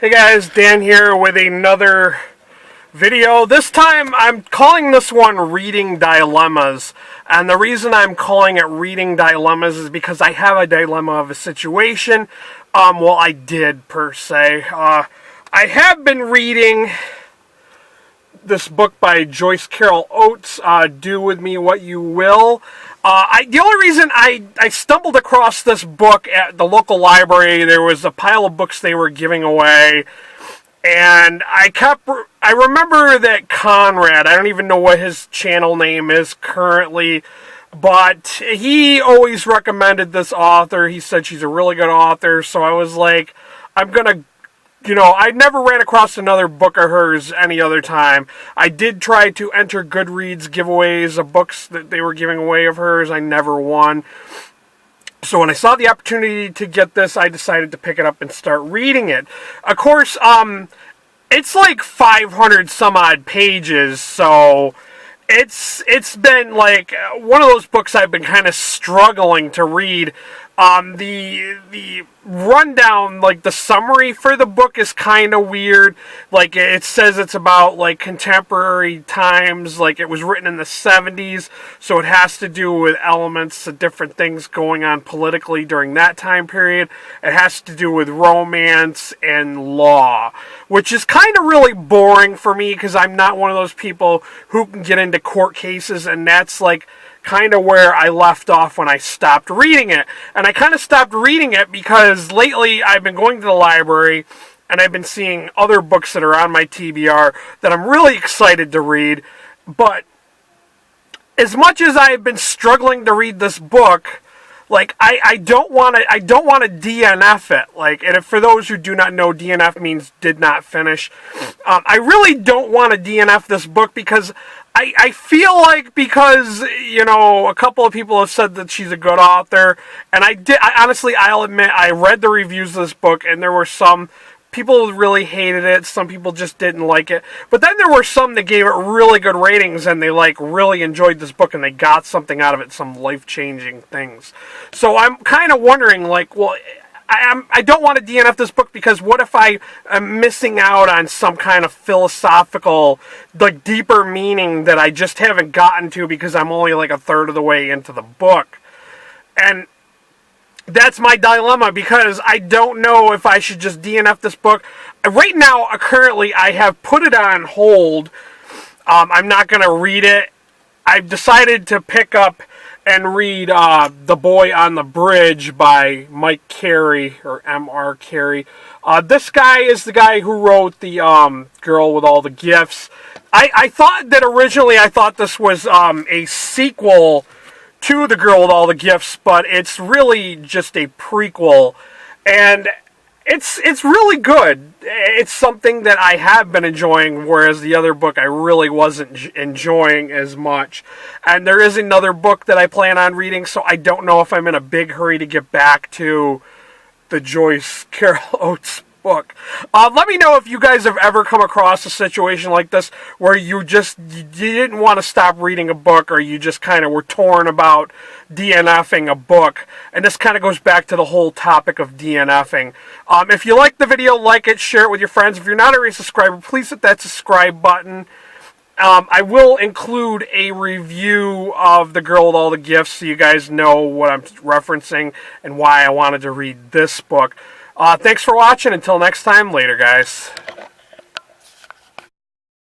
Hey guys, Dan here with another video. This time I'm calling this one Reading Dilemmas. And the reason I'm calling it Reading Dilemmas is because I have a dilemma of a situation. Well, I did per se. I have been reading this book by Joyce Carol Oates, Do With Me What You Will. The only reason I stumbled across this book at the local library, there was a pile of books they were giving away, and I remember that Conrad, I don't even know what his channel name is currently, but he always recommended this author. He said she's a really good author, so I was like, I'm gonna, I never ran across another book of hers any other time. I did try to enter Goodreads giveaways of books that they were giving away of hers. I never won. So when I saw the opportunity to get this, I decided to pick it up and start reading it. Of course, it's like 500 some odd pages, so it's been like one of those books I've been kind of struggling to read. The rundown, like the summary for the book is kind of weird. Like it says it's about like contemporary times, like it was written in the 70s, so it has to do with elements of different things going on politically during that time period. It has to do with romance and law, which is kind of really boring for me because I'm not one of those people who can get into court cases, and that's like kind of where I left off when I stopped reading it. And I kind of stopped reading it because lately I've been going to the library and I've been seeing other books that are on my TBR that I'm really excited to read. But as much as I've been struggling to read this book, like I don't want to DNF it. Like, and if, for those who do not know, DNF means did not finish. I really don't want to DNF this book because I feel like, because a couple of people have said that she's a good author, and honestly, I'll admit, I read the reviews of this book, and there were some people really hated it, some people just didn't like it, but then there were some that gave it really good ratings, and they like really enjoyed this book, and they got something out of it, some life-changing things. So I'm kind of wondering, like, well, I don't want to DNF this book because what if I am missing out on some kind of philosophical, like, deeper meaning that I just haven't gotten to because I'm only like a third of the way into the book. And that's my dilemma, because I don't know if I should just DNF this book. Right now, currently, I have put it on hold. I'm not going to read it. I've decided to pick up and read The Boy on the Bridge by Mike Carey, or M.R. Carey. This guy is the guy who wrote the Girl with All the Gifts. I thought that originally this was a sequel to The Girl with All the Gifts, but it's really just a prequel, and it's really good. It's something that I have been enjoying, whereas the other book I really wasn't enjoying as much. And there is another book that I plan on reading, so I don't know if I'm in a big hurry to get back to the Joyce Carol Oates book. Let me know if you guys have ever come across a situation like this where you didn't want to stop reading a book, or you just kind of were torn about DNFing a book. And this kind of goes back to the whole topic of DNFing. If you like the video, like it, share it with your friends. If you're not already a subscriber, please hit that subscribe button. I will include a review of The Girl with All the Gifts so you guys know what I'm referencing and why I wanted to read this book. Thanks for watching. Until next time, later, guys.